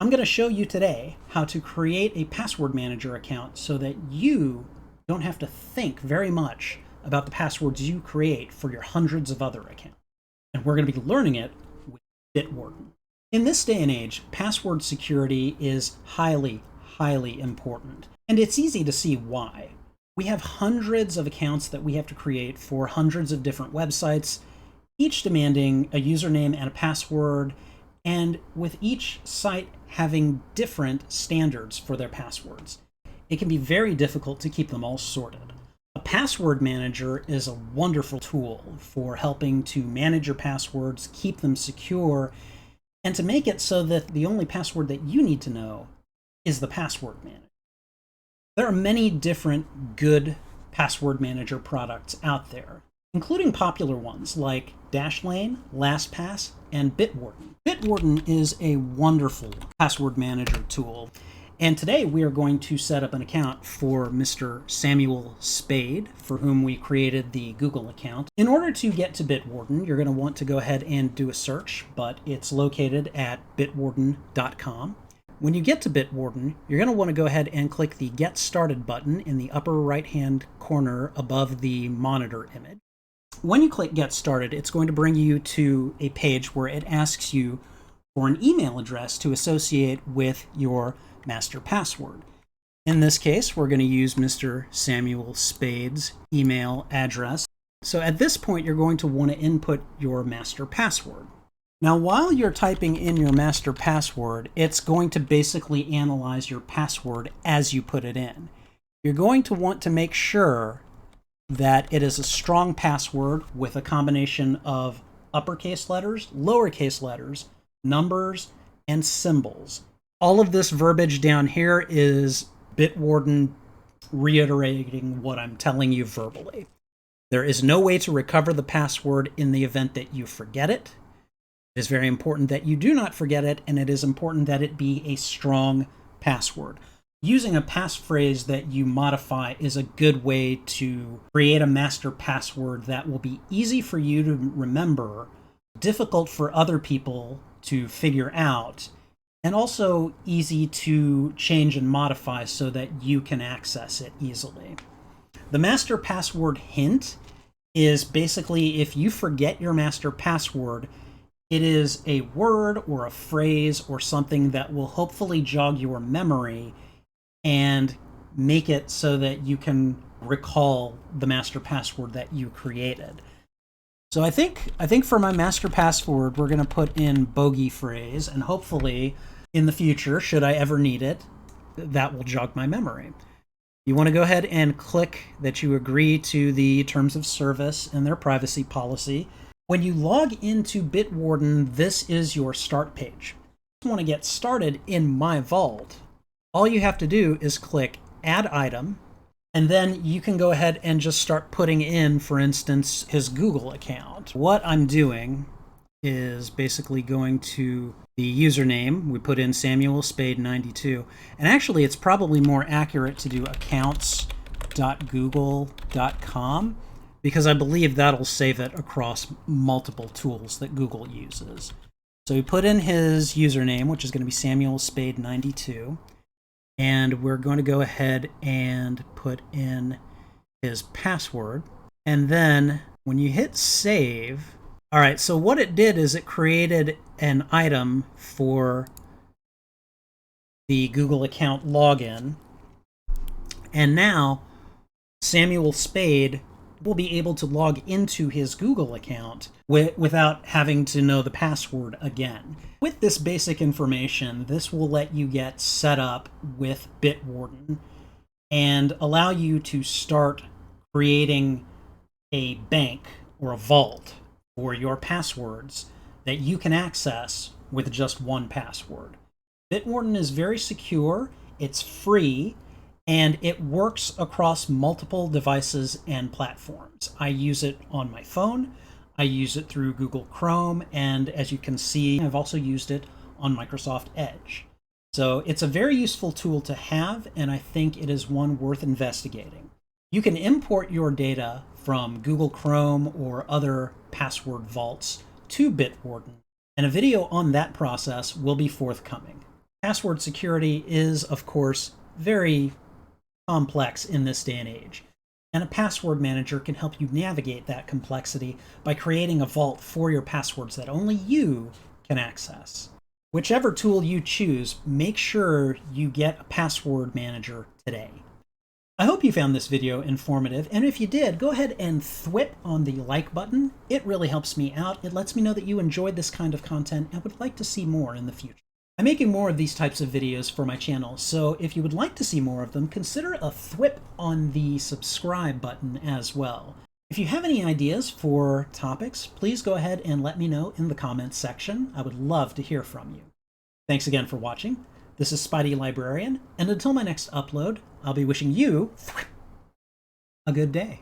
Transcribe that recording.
I'm going to show you today how to create a password manager account so that you don't have to think very much about the passwords you create for your hundreds of other accounts. And we're going to be learning it with Bitwarden. In this day and age, password security is highly important. And it's easy to see why. We have hundreds of accounts that we have to create for hundreds of different websites, each demanding a username and a password, and with each site having different standards for their passwords. It can be very difficult to keep them all sorted. A password manager is a wonderful tool for helping to manage your passwords, keep them secure, and to make it so that the only password that you need to know is the password manager. There are many different good password manager products out there, including popular ones like Dashlane, LastPass, and Bitwarden. Bitwarden is a wonderful password manager tool, and today we are going to set up an account for Mr. Samuel Spade, for whom we created the Google account. In order to get to Bitwarden, you're going to want to go ahead and do a search, but it's located at bitwarden.com. When you get to Bitwarden, you're going to want to go ahead and click the Get Started button in the upper right-hand corner above the monitor image. When you click Get Started, it's going to bring you to a page where it asks you for an email address to associate with your master password. In this case, we're going to use Mr. Samuel Spade's email address. So at this point, you're going to want to input your master password. Now, while you're typing in your master password, it's going to basically analyze your password as you put it in. You're going to want to make sure that it is a strong password with a combination of uppercase letters, lowercase letters, numbers, and symbols. All of this verbiage down here is Bitwarden reiterating what I'm telling you verbally. There is no way to recover the password in the event that you forget it. It is very important that you do not forget it, and it is important that it be a strong password. Using a passphrase that you modify is a good way to create a master password that will be easy for you to remember, difficult for other people to figure out, and also easy to change and modify so that you can access it easily. The master password hint is basically if you forget your master password, it is a word or a phrase or something that will hopefully jog your memory and make it so that you can recall the master password that you created. So I think for my master password, we're going to put in bogey phrase, and hopefully in the future, should I ever need it, that will jog my memory. You want to go ahead and click that you agree to the terms of service and their privacy policy. When you log into Bitwarden, this is your start page. If you want to get started in My Vault, all you have to do is click Add Item, and then you can go ahead and just start putting in, for instance, his Google account. What I'm doing is basically going to the username. We put in Samuel Spade 92, and actually it's probably more accurate to do accounts.google.com because I believe that'll save it across multiple tools that Google uses. So we put in his username, which is going to be Samuel Spade 92. And we're going to go ahead and put in his password. And then when you hit save, all right, so what it did is it created an item for the Google account login. And now Samuel Spade will be able to log into his Google account without having to know the password again. With this basic information, this will let you get set up with Bitwarden and allow you to start creating a bank or a vault for your passwords that you can access with just one password. Bitwarden is very secure, it's free, and it works across multiple devices and platforms. I use it on my phone, I use it through Google Chrome, and as you can see, I've also used it on Microsoft Edge. So it's a very useful tool to have, and I think it is one worth investigating. You can import your data from Google Chrome or other password vaults to Bitwarden, and a video on that process will be forthcoming. Password security is, of course, very complex in this day and age. And a password manager can help you navigate that complexity by creating a vault for your passwords that only you can access. Whichever tool you choose, make sure you get a password manager today. I hope you found this video informative, and if you did, go ahead and thwip on the like button. It really helps me out. It lets me know that you enjoyed this kind of content and would like to see more in the future. I'm making more of these types of videos for my channel, so if you would like to see more of them, consider a thwip on the subscribe button as well. If you have any ideas for topics, please go ahead and let me know in the comments section. I would love to hear from you. Thanks again for watching. This is Spidey Librarian, and until my next upload, I'll be wishing you a good day.